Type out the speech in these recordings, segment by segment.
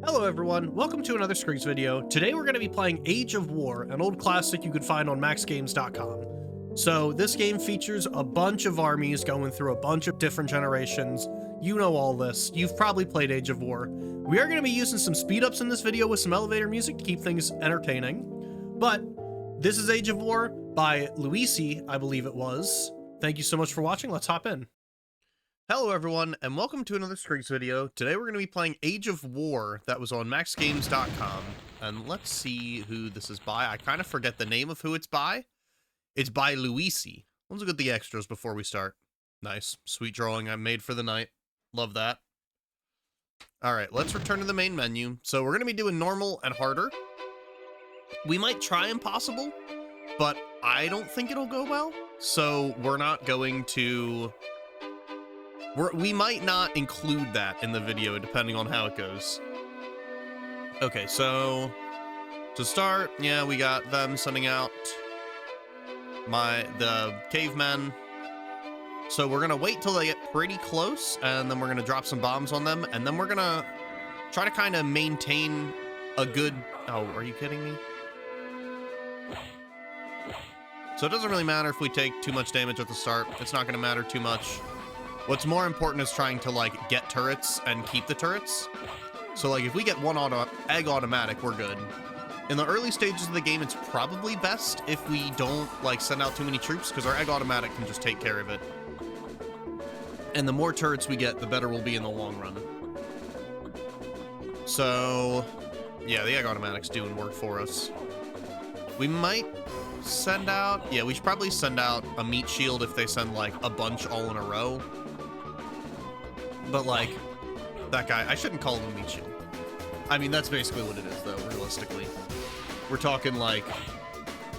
Hello everyone, welcome to another Scriggs video. Today we're going to be playing Age of War, an old classic you could find on maxgames.com. So this game features a bunch of armies going through a bunch of different generations. You know all this, you've probably played Age of War. We are going to be using some speed ups in this video with some elevator music to keep things entertaining. But this is Age of War by Louissi, I believe it was. Thank you so much for watching, let's hop in. Hello everyone, and welcome to another Scriggs video. Today we're going to be playing Age of War that was on maxgames.com. And let's see who this is by. I kind of forget the name of who it's by. It's by Louissi. Let's look at the extras before we start. Nice. Sweet drawing I made for the night. Love that. Alright, let's return to the main menu. So we're going to be doing normal and harder. We might try impossible, but I don't think it'll go well. So we're not going to... We might not include that in the video, depending on how it goes. Okay, so to start, yeah, we got them sending out the cavemen. So we're gonna wait till they get pretty close, and then we're gonna drop some bombs on them, and then we're gonna try to kind of maintain a good... Oh, are you kidding me? So it doesn't really matter if we take too much damage at the start. It's not gonna matter too much. What's more important is trying to, like, get turrets and keep the turrets. So, like, if we get one egg automatic, we're good. In the early stages of the game, it's probably best if we don't, like, send out too many troops, because our egg automatic can just take care of it. And the more turrets we get, the better we'll be in the long run. So, yeah, the egg automatic's doing work for us. We might send out... Yeah, we should probably send out a meat shield if they send, like, a bunch all in a row. But, like, that guy, I shouldn't call him a meat shield. I mean, that's basically what it is, though, realistically. We're talking, like,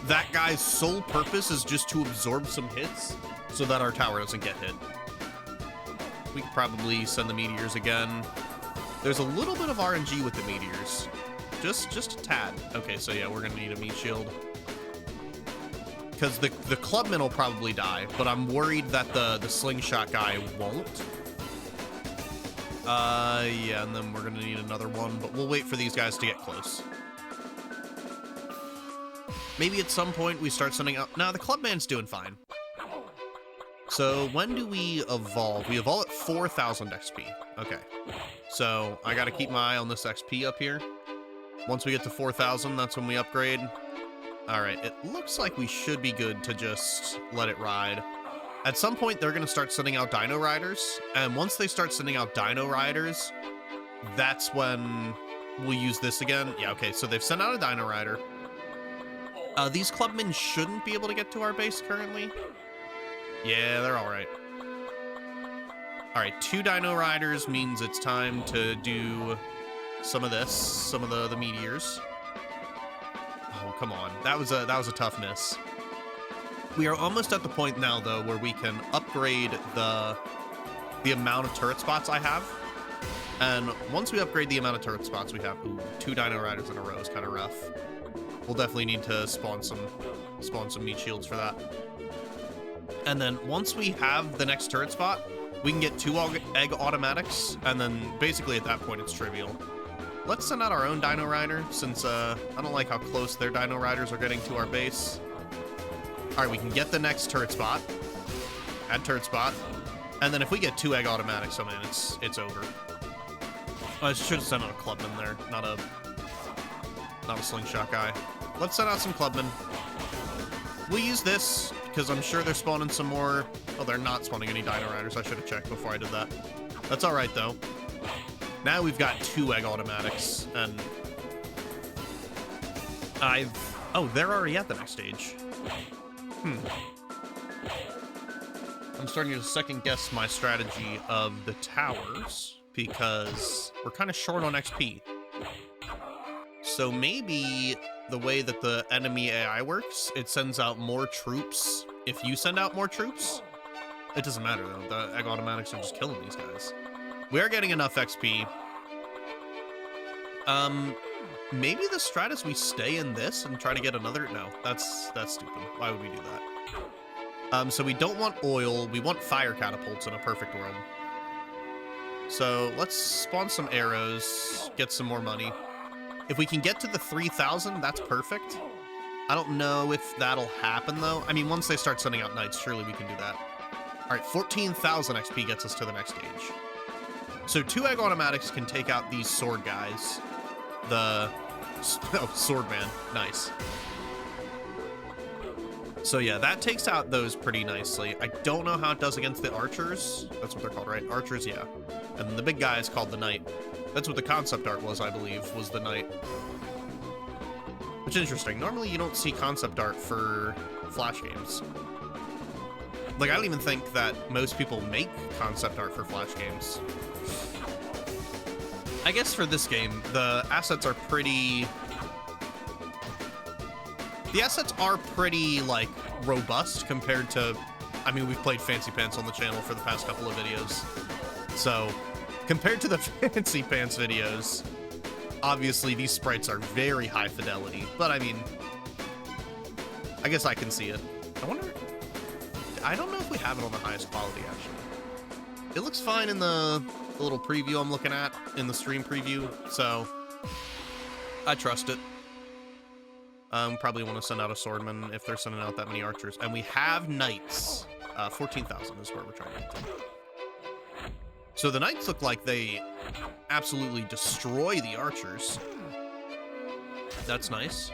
that guy's sole purpose is just to absorb some hits so that our tower doesn't get hit. We could probably send the meteors again. There's a little bit of RNG with the meteors. Just a tad. Okay, so yeah, we're gonna need a meat shield. Because the clubman will probably die, but I'm worried that the slingshot guy won't. Yeah, and then we're gonna need another one, but we'll wait for these guys to get close. Maybe at some point we start sending out... Nah, the clubman's doing fine. So when do we evolve? We evolve at 4,000 XP. Okay. So I gotta keep my eye on this XP up here. Once we get to 4,000, that's when we upgrade. Alright, it looks like we should be good to just let it ride. At some point, they're going to start sending out Dino Riders, and once they start sending out Dino Riders, that's when we'll use this again. Yeah, okay, so they've sent out a Dino Rider. These clubmen shouldn't be able to get to our base currently. Yeah, they're alright. Alright, 2 Dino Riders means it's time to do some of this, some of the meteors. Oh, come on. That was a tough miss. We are almost at the point now, though, where we can upgrade the amount of turret spots I have. And once we upgrade the amount of turret spots we have... Ooh, 2 Dino Riders in a row is kind of rough. We'll definitely need to spawn some meat shields for that. And then once we have the next turret spot, we can get 2 egg automatics, and then basically at that point it's trivial. Let's send out our own Dino Rider, since I don't like how close their Dino Riders are getting to our base. Alright, we can get the next turret spot. Add turret spot. And then if we get 2 egg automatics, oh man, it's over. I should have sent out a clubman there, not a slingshot guy. Let's send out some clubmen. We'll use this, because I'm sure they're spawning some more... Oh, they're not spawning any Dino Riders. I should have checked before I did that. That's alright, though. Now we've got 2 egg automatics, and... Oh, they're already at the next stage. I'm starting to second guess my strategy of the towers, because we're kind of short on XP. So maybe the way that the enemy AI works, it sends out more troops if you send out more troops. It doesn't matter, though. The egg automatics are just killing these guys. We are getting enough XP. Maybe the strat is we stay in this and try to get another... No, that's stupid. Why would we do that? So we don't want oil. We want fire catapults in a perfect world. So let's spawn some arrows, get some more money. If we can get to the 3,000, that's perfect. I don't know if that'll happen, though. I mean, once they start sending out knights, surely we can do that. All right, 14,000 XP gets us to the next stage. So 2 egg automatics can take out these sword guys. Oh, sword man. Nice. So yeah, that takes out those pretty nicely. I don't know how it does against the archers. That's what they're called, right? Archers, yeah. And then the big guy is called the knight. That's what the concept art was, I believe, was the knight. Which is interesting. Normally you don't see concept art for Flash games. Like, I don't even think that most people make concept art for Flash games. I guess for this game, the assets are pretty... The assets are pretty, like, robust compared to... I mean, we've played Fancy Pants on the channel for the past couple of videos. So, compared to the Fancy Pants videos, obviously these sprites are very high fidelity. But, I mean, I guess I can see it. I wonder... I don't know if we have it on the highest quality, actually. It looks fine in the little preview I'm looking at, in the stream preview, so I trust it. Probably want to send out a swordman if they're sending out that many archers. And we have knights. 14,000 is where we're trying to get to. So the knights look like they absolutely destroy the archers. That's nice.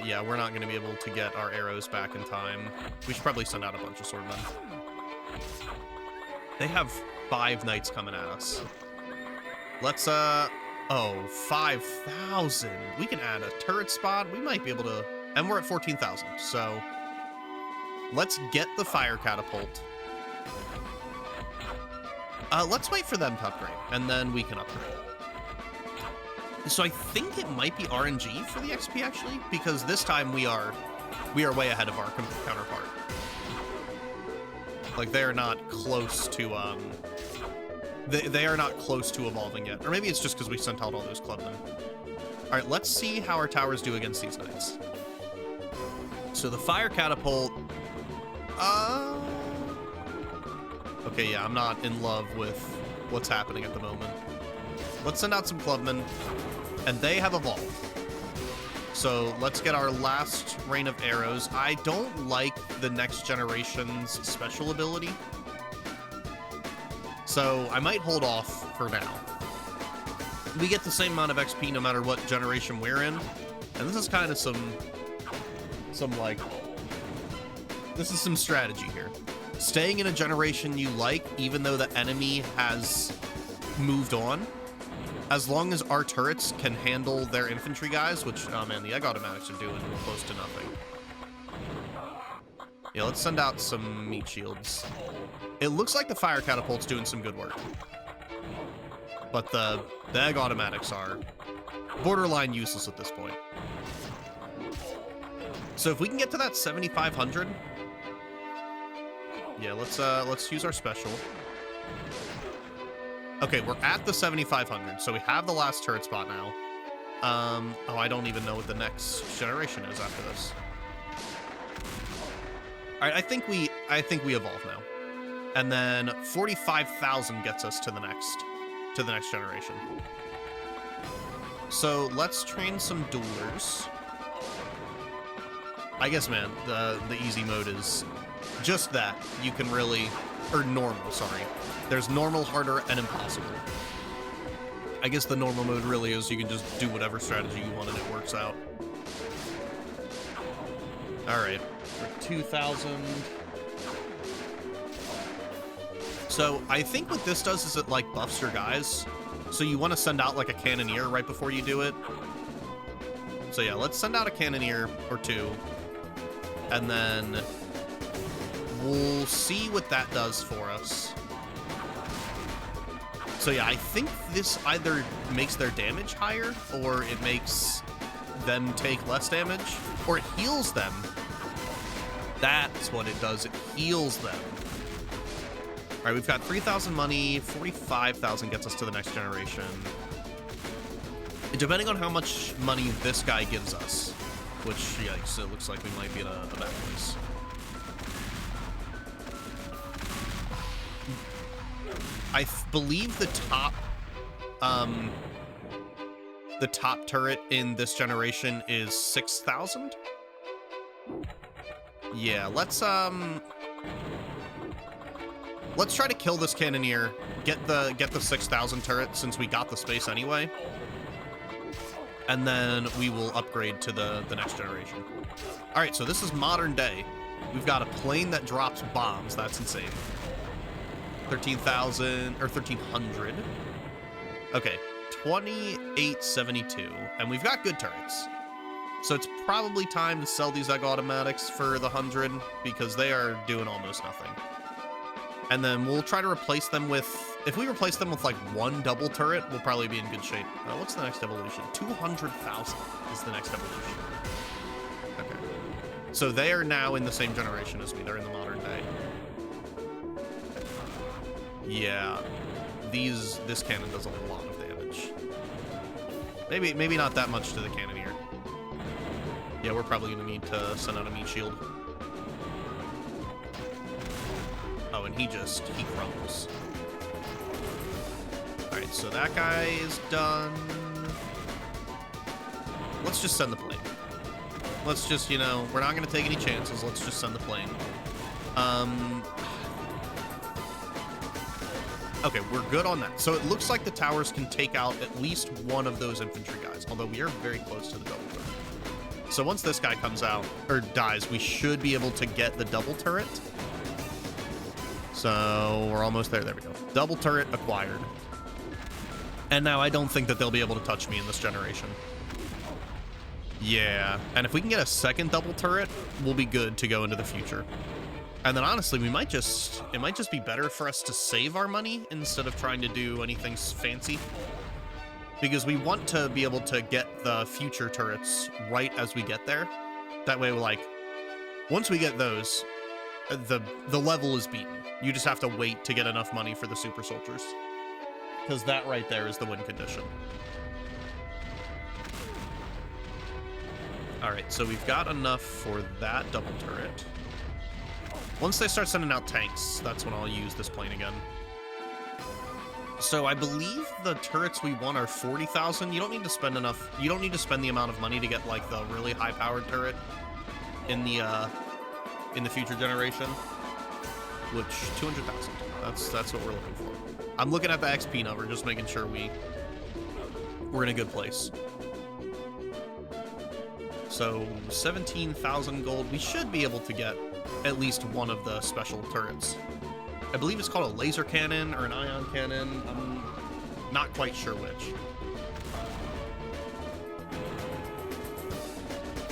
Yeah, we're not going to be able to get our arrows back in time. We should probably send out a bunch of swordmen. They have 5 knights coming at us. Let's, oh, 5,000. We can add a turret spot. We might be able to... And we're at 14,000, so... Let's get the fire catapult. Let's wait for them to upgrade, and then we can upgrade. So I think it might be RNG for the XP, actually, because this time we are way ahead of our counterpart. Like, they are not close to, They are not close to evolving yet. Or maybe it's just because we sent out all those clubmen. Alright, let's see how our towers do against these knights. So the fire catapult... Okay, yeah, I'm not in love with what's happening at the moment. Let's send out some clubmen. And they have evolved. So let's get our last rain of arrows. I don't like the next generation's special ability. So I might hold off for now. We get the same amount of XP no matter what generation we're in. And this is kind of some like... This is some strategy here. Staying in a generation you like, even though the enemy has moved on. As long as our turrets can handle their infantry guys, which, oh man, the egg automatics are doing close to nothing. Yeah, let's send out some meat shields. It looks like the fire catapult's doing some good work. But the egg automatics are borderline useless at this point. So if we can get to that 7,500... Yeah, let's use our special. Okay, we're at the 7,500, so we have the last turret spot now. Oh, I don't even know what the next generation is after this. All right, I think we evolve now, and then 45,000 gets us to the next generation. So let's train some duelers. I guess, man, the easy mode is just that. You can really, or normal, sorry. There's normal, harder, and impossible. I guess the normal mode really is you can just do whatever strategy you want and it works out. Alright, for 2,000. So I think what this does is it like buffs your guys. So you want to send out like a cannoneer right before you do it. So yeah, let's send out a cannoneer or 2. And then we'll see what that does for us. So yeah, I think this either makes their damage higher, or it makes them take less damage, or it heals them. That's what it does, it heals them. All right, we've got 3,000 money, 45,000 gets us to the next generation. And depending on how much money this guy gives us, which, yikes, it looks like we might be in a bad place. believe the top turret in this generation is 6,000. Yeah, let's try to kill this cannoneer, get the 6,000 turret since we got the space anyway. And then we will upgrade to the next generation. All right, so this is modern day. We've got a plane that drops bombs. That's insane. 13,000 or 1,300. Okay, 2872, and we've got good turrets. So it's probably time to sell these egg automatics for the 100 because they are doing almost nothing. And then we'll try to replace them with, if we replace them with like one double turret, we'll probably be in good shape. What's the next evolution? 200,000 is the next evolution. Okay. So they are now in the same generation as me. They're in the modern day. Yeah. This cannon does a lot of damage. Maybe not that much to the cannoneer. Yeah, we're probably gonna need to send out a meat shield. Oh, and he crumbles. Alright, so that guy is done. Let's just send the plane. Let's just, you know, we're not gonna take any chances. Let's just send the plane. Okay, we're good on that. So it looks like the towers can take out at least one of those infantry guys, although we are very close to the double turret. So once this guy comes out, or dies, we should be able to get the double turret. So we're almost there. There we go. Double turret acquired. And now I don't think that they'll be able to touch me in this generation. Yeah, and if we can get a second double turret, we'll be good to go into the future. And then honestly, it might just be better for us to save our money instead of trying to do anything fancy. Because we want to be able to get the future turrets right as we get there. That way, like, once we get those, the level is beaten. You just have to wait to get enough money for the super soldiers. Because that right there is the win condition. Alright, so we've got enough for that double turret. Once they start sending out tanks, that's when I'll use this plane again. So I believe the turrets we want are 40,000. You don't need to spend enough. You don't need to spend the amount of money to get like the really high-powered turret in the future generation. Which 200,000. That's what we're looking for. I'm looking at the XP number, just making sure we're in a good place. So 17,000 gold. We should be able to get at least one of the special turrets. I believe it's called a laser cannon or an ion cannon. I'm not quite sure which.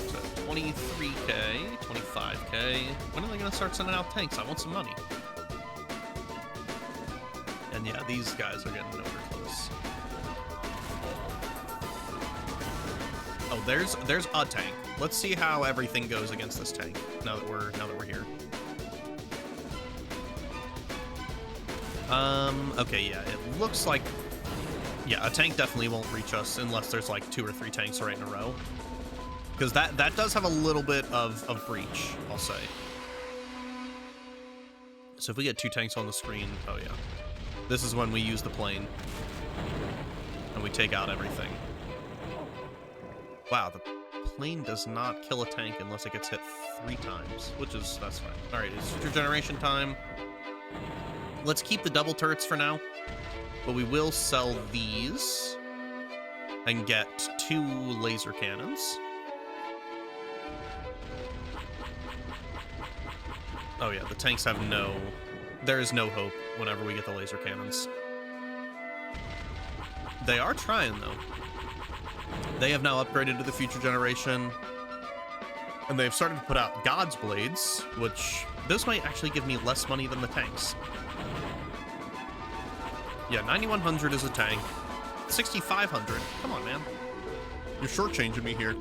So 23k, 25k. When are they going to start sending out tanks? I want some money. And yeah, these guys are getting nowhere close. Oh, there's a tank. Let's see how everything goes against this tank now that we're here. Okay, yeah, it looks like, yeah, a tank definitely won't reach us unless there's like 2 or 3 tanks right in a row. Because that does have a little bit of breach, I'll say. So if we get 2 tanks on the screen, oh yeah. This is when we use the plane. And we take out everything. Wow, the plane does not kill a tank unless it gets hit 3 times, that's fine. Alright, it's future generation time. Let's keep the double turrets for now, but we will sell these and get 2 laser cannons. Oh yeah, the tanks have there is no hope whenever we get the laser cannons. They are trying though. They have now upgraded to the future generation, and they've started to put out God's Blades, which this might actually give me less money than the tanks. Yeah, 9,100 is a tank. 6,500. Come on, man. You're shortchanging me here.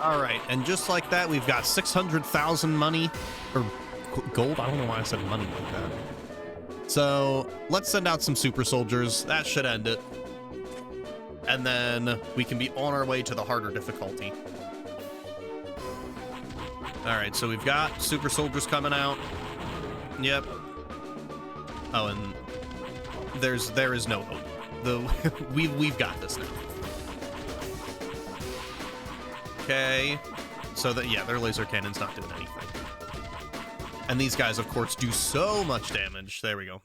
All right, and just like that, we've got 600,000 money, or gold. I don't know why I said money like that. So let's send out some super soldiers. That should end it. And then we can be on our way to the harder difficulty. All right, so we've got super soldiers coming out. Yep. Oh, and there is no hope. We've got this now. Okay. So that, yeah, their laser cannon's not doing anything. And these guys, of course, do so much damage. There we go.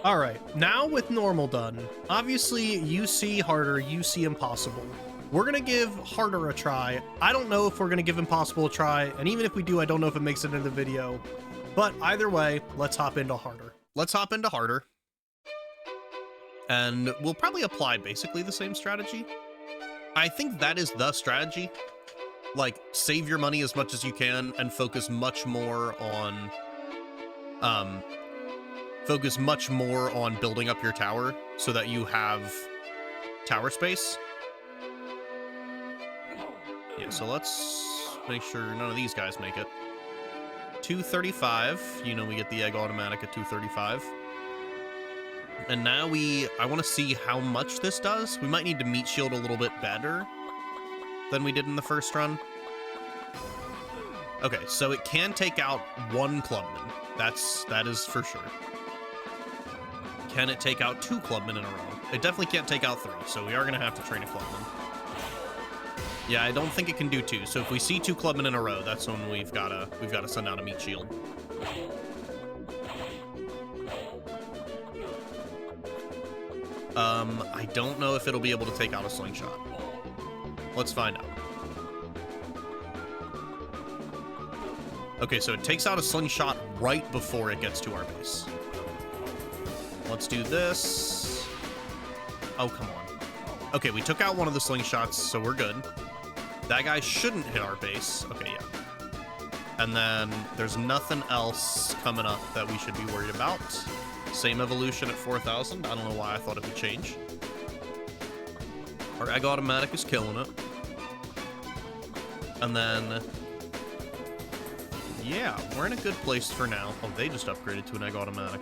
All right, now with normal done, obviously you see harder, you see impossible. We're gonna give harder a try. I don't know if we're gonna give impossible a try, and even if we do, I don't know if it makes it into the video. But either way, let's hop into harder. Let's hop into harder. And we'll probably apply basically the same strategy. I think that is the strategy. Like, save your money as much as you can and focus much more on building up your tower so that you have tower space. Yeah, so let's make sure none of these guys make it. 235, you know, we get the egg automatic at 235. And now I want to see how much this does. We might need to meat shield a little bit better than we did in the first run. Okay, so it can take out one clubman. That is for sure. Can it take out 2 clubmen in a row? It definitely can't take out 3, so we are going to have to train a clubman. Yeah, I don't think it can do 2, so if we see 2 clubmen in a row, that's when we've got to send out a meat shield. I don't know if it'll be able to take out a slingshot. Let's find out. Okay, so it takes out a slingshot right before it gets to our base. Let's do this. Oh, come on. Okay, we took out one of the slingshots, so we're good. That guy shouldn't hit our base. Okay, yeah. And then there's nothing else coming up that we should be worried about. Same evolution at 4,000. I don't know why I thought it would change. Our egg automatic is killing it. And then, yeah, we're in a good place for now. Oh, they just upgraded to an egg automatic.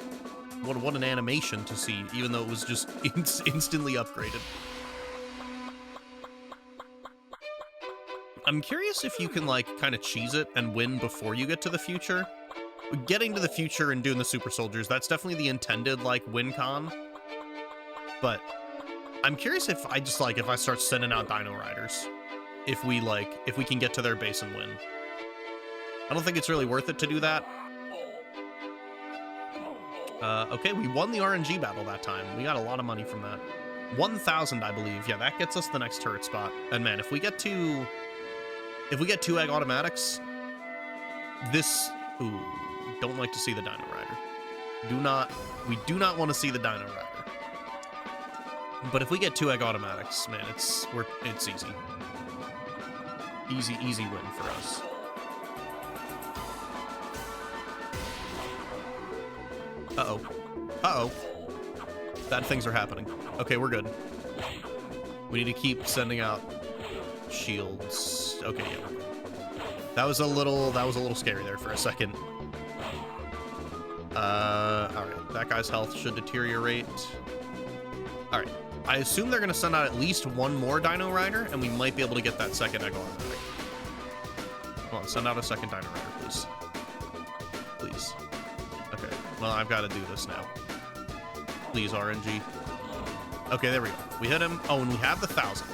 What an animation to see, even though it was just instantly upgraded. I'm curious if you can, like, kind of cheese it and win before you get to the future. Getting to the future and doing the super soldiers, that's definitely the intended, like, win con. But I'm curious if I just, like, if I start sending out Dino Riders, if we can get to their base and win. I don't think it's really worth it to do that. Okay, we won the RNG battle that time. We got a lot of money from that. 1,000, I believe. Yeah, that gets us the next turret spot. And man, if we get 2 egg automatics, this... Ooh, don't like to see the Dino Rider. We do not want to see the Dino Rider. But if we get 2 egg automatics, man, it's easy. Easy win for us. Uh-oh. Uh-oh. Bad things are happening. Okay, we're good. We need to keep sending out shields. Okay, yeah, we're good. That was a little scary there for a second. Alright. That guy's health should deteriorate. Alright. I assume they're gonna send out at least 1 more Dino Rider, and we might be able to get that second egg automatic. Come on, send out a second Dino Rider, please. Please. Okay. Well, I've got to do this now. Please, RNG. Okay, there we go. We hit him. Oh, and we have the 1,000.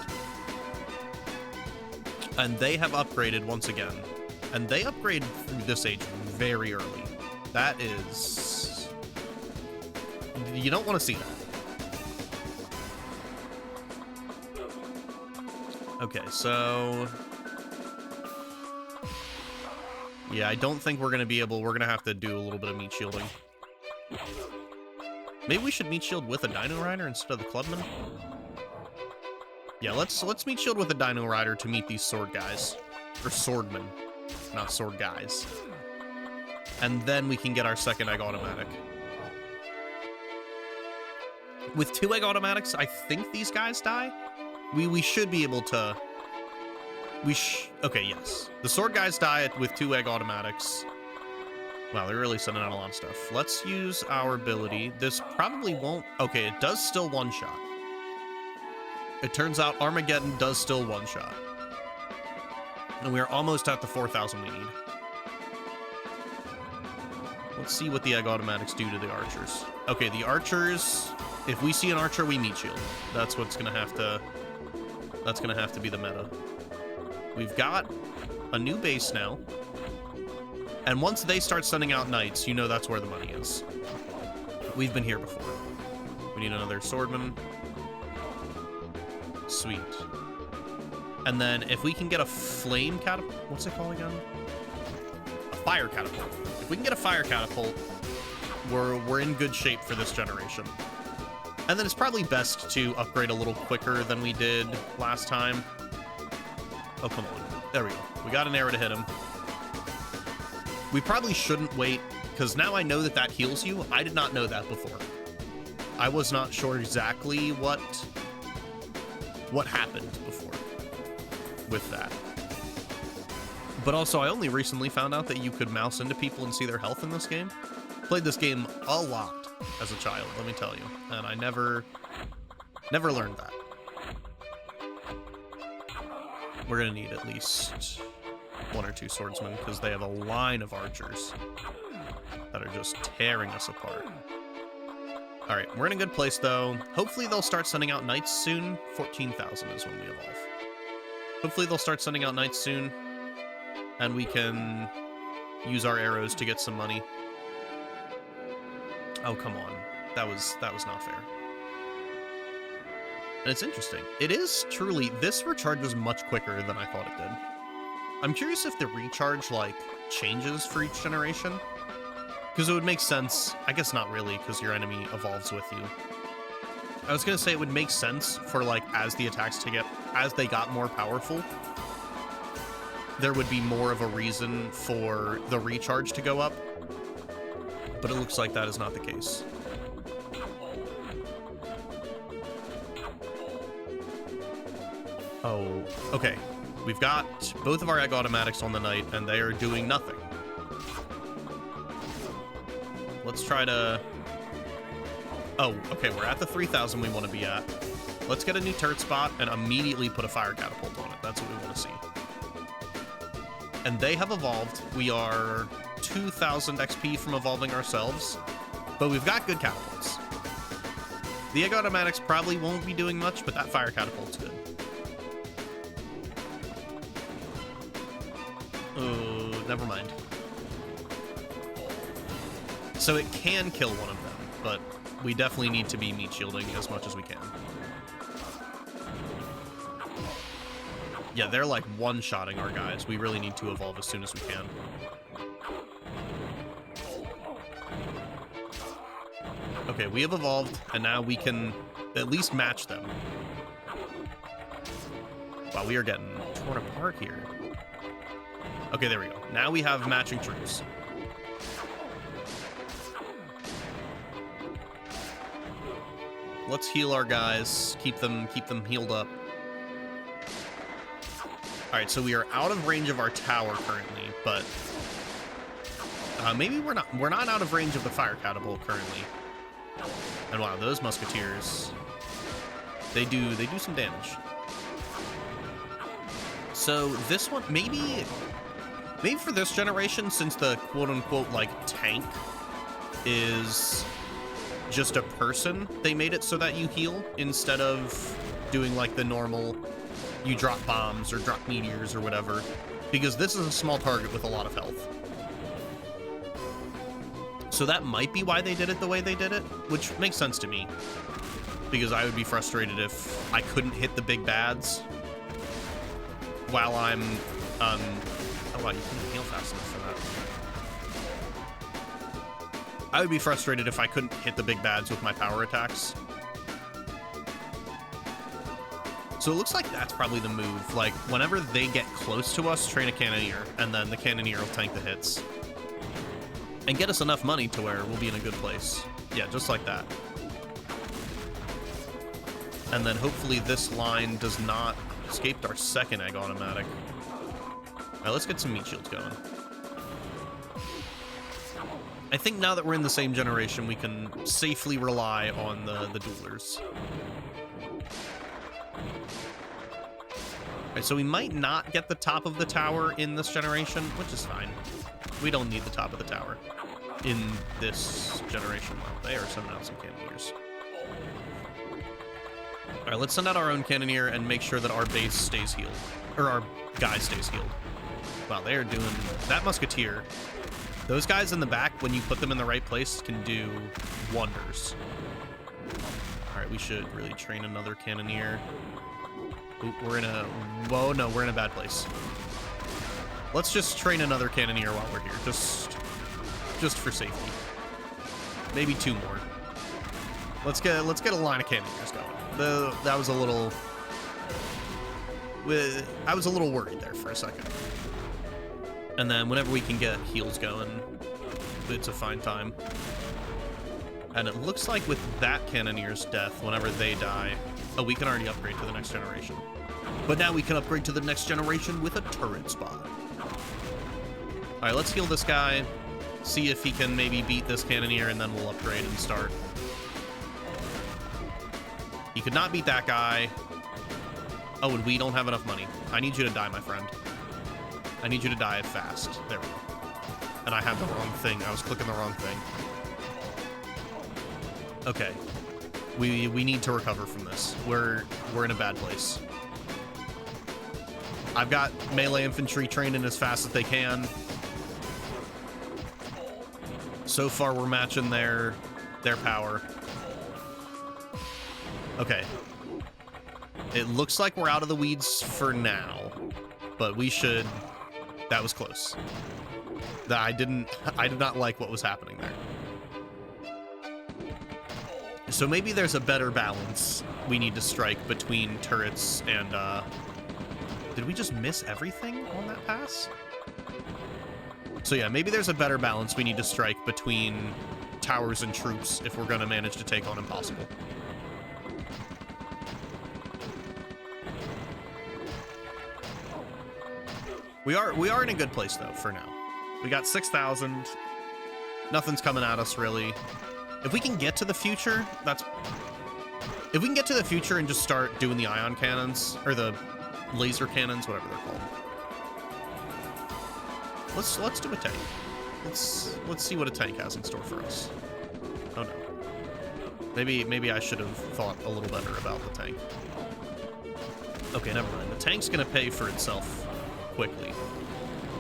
And they have upgraded once again. And they upgrade through this age very early. That is... You don't want to see that. Okay, so... Yeah, I don't think we're going to be able... We're going to have to do a little bit of meat shielding. Maybe we should meat shield with a Dino Rider instead of the Clubman? Yeah, let's meat shield with a Dino Rider to meet these sword guys. Or swordmen, not sword guys. And then we can get our second egg automatic. With 2 egg automatics, I think these guys die. We should be able to Okay, yes. The sword guys die with 2 egg automatics. Wow, they're really sending out a lot of stuff. Let's use our ability. This probably won't... Okay, it does still one-shot. It turns out Armageddon does still one-shot. And we are almost at the 4,000 we need. Let's see what the egg automatics do to the archers. Okay, the archers... If we see an archer, we meat shield. That's what's gonna have to... That's gonna have to be the meta. We've got a new base now. And once they start sending out knights, you know that's where the money is. We've been here before. We need another swordman. Sweet. And then if we can get a flame catapult... What's it called again? A fire catapult. If we can get a fire catapult, we're in good shape for this generation. And then it's probably best to upgrade a little quicker than we did last time. Oh, come on. There we go. We got an arrow to hit him. We probably shouldn't wait, because now I know that that heals you. I did not know that before. I was not sure exactly what happened before with that. But also, I only recently found out that you could mouse into people and see their health in this game. Played this game a lot as a child, let me tell you. And I never learned that. We're gonna need at least 1 or 2 swordsmen, because they have a line of archers that are just tearing us apart. Alright, we're in a good place, though. Hopefully they'll start sending out knights soon. 14,000 is when we evolve. Hopefully they'll start sending out knights soon, and we can use our arrows to get some money. Oh, come on. That was not fair. And it's interesting. It is truly... This recharges much quicker than I thought it did. I'm curious if the recharge, like, changes for each generation. Because it would make sense... I guess not really, because your enemy evolves with you. I was gonna say it would make sense for, like, as the attacks as they got more powerful, there would be more of a reason for the recharge to go up. But it looks like that is not the case. Oh, okay. We've got both of our egg automatics on the knight, and they are doing nothing. Let's try to... Oh, okay, we're at the 3,000 we want to be at. Let's get a new turret spot and immediately put a fire catapult on it. That's what we want to see. And they have evolved. We are 2,000 XP from evolving ourselves, but we've got good catapults. The egg automatics probably won't be doing much, but that fire catapult's good. Oh, never mind. So it can kill one of them, but we definitely need to be meat shielding as much as we can. Yeah, they're like one-shotting our guys. We really need to evolve as soon as we can. Okay, we have evolved, and now we can at least match them. Wow, we are getting torn apart here. Okay, there we go. Now we have matching troops. Let's heal our guys. Keep them healed up. All right, so we are out of range of our tower currently, but maybe we're not out of range of the fire catapult currently. And wow, those musketeers, they do some damage. So this one, maybe for this generation, since the quote-unquote like tank is just a person, they made it so that you heal instead of doing like the normal, you drop bombs or drop meteors or whatever, because this is a small target with a lot of health. So that might be why they did it the way they did it, which makes sense to me, because I would be frustrated if I couldn't hit the big bads while I'm, oh wow, you couldn't heal fast enough for that. I would be frustrated if I couldn't hit the big bads with my power attacks. So it looks like that's probably the move. Like, whenever they get close to us, train a cannoneer, and then the cannoneer will tank the hits. And get us enough money to where we'll be in a good place. Yeah, just like that. And then hopefully this line does not escaped our second egg automatic. All right, let's get some meat shields going. I think now that we're in the same generation, we can safely rely on the duelers. Okay, so we might not get the top of the tower in this generation, which is fine. We don't need the top of the tower in this generation. Well, they are sending out some cannoneers. All right, let's send out our own cannoneer and make sure that our base stays healed. Or our guy stays healed. Wow, they are doing... That musketeer... Those guys in the back, when you put them in the right place, can do wonders. All right, we should really train another cannoneer. Ooh, we're in a... Whoa, no, we're in a bad place. Let's just train another cannoneer while we're here, just for safety. Maybe 2 more. Let's get a line of cannoneers going. That was a little... I was a little worried there for a second. And then whenever we can get heals going, it's a fine time. And it looks like with that cannoneer's death, whenever they die, oh, we can already upgrade to the next generation. But now we can upgrade to the next generation with a turret spot. All right, let's heal this guy, see if he can maybe beat this cannoneer, and then we'll upgrade and start. He could not beat that guy. Oh, and we don't have enough money. I need you to die, my friend. I need you to die fast. There we go. And I have the wrong thing. I was clicking the wrong thing. Okay. We need to recover from this. We're in a bad place. I've got melee infantry training as fast as they can. So far, we're matching their power. Okay. It looks like we're out of the weeds for now, but we should... That was close. I did not like what was happening there. So maybe there's a better balance we need to strike between turrets and, did we just miss everything on that pass? So yeah, maybe there's a better balance we need to strike between towers and troops if we're gonna manage to take on Impossible. We are in a good place, though, for now. We got 6,000. Nothing's coming at us, really. If we can get to the future, that's... If we can get to the future and just start doing the ion cannons, or the laser cannons, whatever they're called. Let's do a tank. Let's see what a tank has in store for us. Oh, no. Maybe I should have thought a little better about the tank. Okay, never mind. The tank's gonna pay for itself quickly,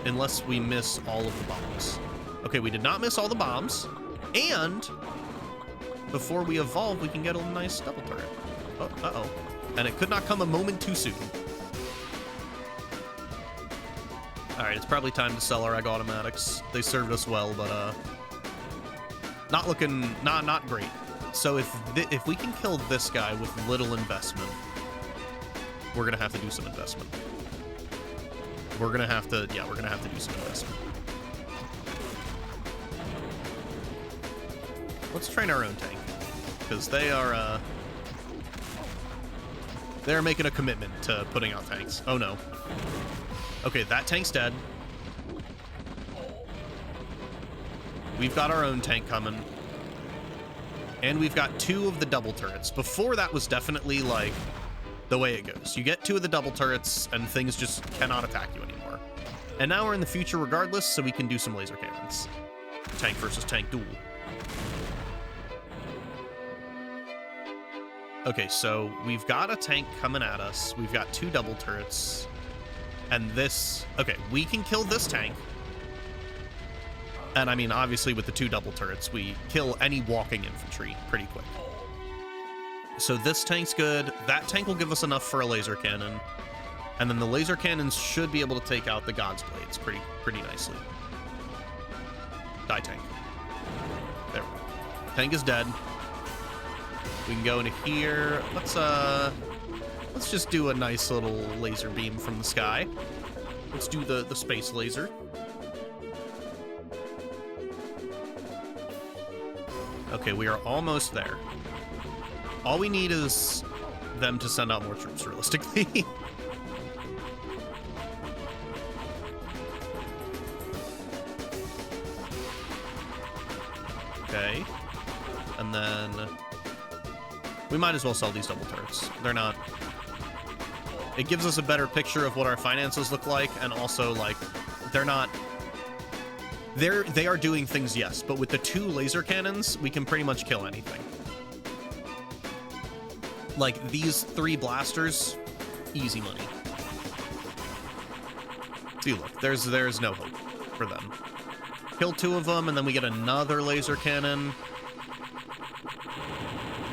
unless we miss all of the bombs. Okay, we did not miss all the bombs, and before we evolve, we can get a nice double turret. Oh, uh-oh. And it could not come a moment too soon. All right, it's probably time to sell our egg automatics. They served us well, but not looking, not great. So if we can kill this guy with little investment, we're gonna have to do some investment. We're gonna have to do some investment. Let's train our own tank, because they're making a commitment to putting out tanks. Oh no. Okay, that tank's dead. We've got our own tank coming. And we've got 2 of the double turrets. Before, that was definitely like the way it goes. You get 2 of the double turrets and things just cannot attack you anymore. And now we're in the future regardless, so we can do some laser cannons. Tank versus tank duel. Okay, so we've got a tank coming at us. We've got 2 double turrets. And this... Okay, we can kill this tank. And I mean, obviously with the 2 double turrets, we kill any walking infantry pretty quick. So this tank's good. That tank will give us enough for a laser cannon. And then the laser cannons should be able to take out the God's Blades pretty nicely. Die tank. There we go. Tank is dead. We can go into here. Let's just do a nice little laser beam from the sky. Let's do the space laser. Okay, we are almost there. All we need is them to send out more troops, realistically. Okay. And then we might as well sell these double turrets. They're not... It gives us a better picture of what our finances look like, and also, like, they're not... They are doing things, yes, but with the 2 laser cannons, we can pretty much kill anything. Like, these 3 blasters, easy money. See, look, there's no hope for them. Kill 2 of them, and then we get another laser cannon.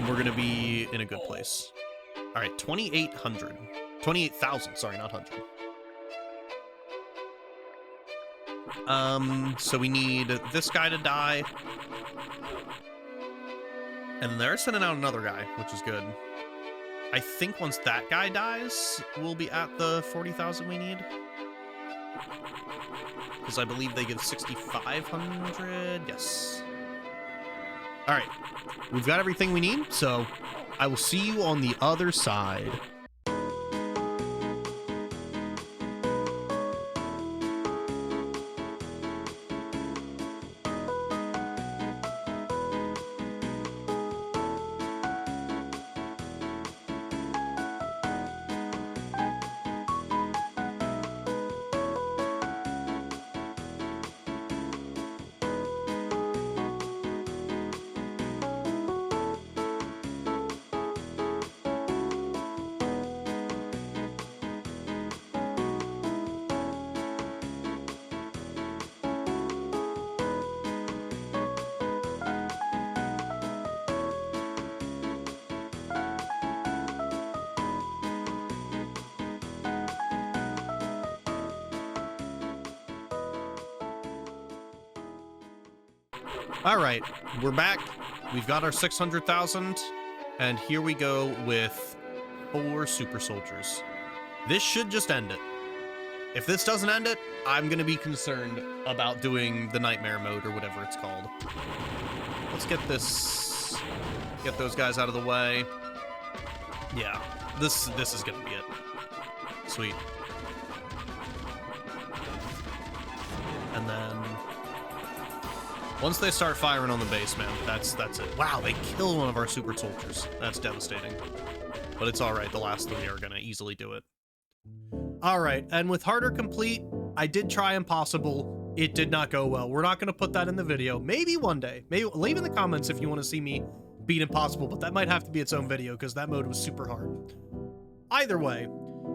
We're gonna be in a good place. All right, 2,800. 28,000, sorry, not 100. So we need this guy to die. And they're sending out another guy, which is good. I think once that guy dies, we'll be at the 40,000 we need. Because I believe they give 6,500. Yes. All right. We've got everything we need, so I will see you on the other side. All right, we're back. We've got our 600,000, and here we go with 4 super soldiers. This should just end it. If this doesn't end it, I'm gonna be concerned about doing the nightmare mode or whatever it's called. Let's get those guys out of the way. Yeah, this is gonna be it. Sweet. And then once they start firing on the base, man, that's it. Wow, they killed one of our super soldiers. That's devastating. But it's all right. The last 3 are gonna easily do it. All right, and with harder complete, I did try impossible. It did not go well. We're not gonna put that in the video. Maybe one day. Maybe leave in the comments if you want to see me beat impossible, but that might have to be its own video because that mode was super hard. Either way,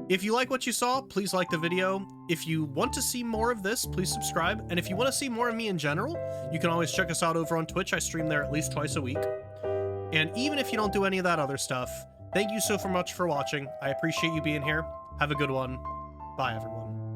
if you like what you saw, please like the video. If you want to see more of this, please subscribe. And if you want to see more of me in general, you can always check us out over on Twitch. I stream there at least twice a week. And even if you don't do any of that other stuff, thank you so much for watching. I appreciate you being here. Have a good one. Bye, everyone.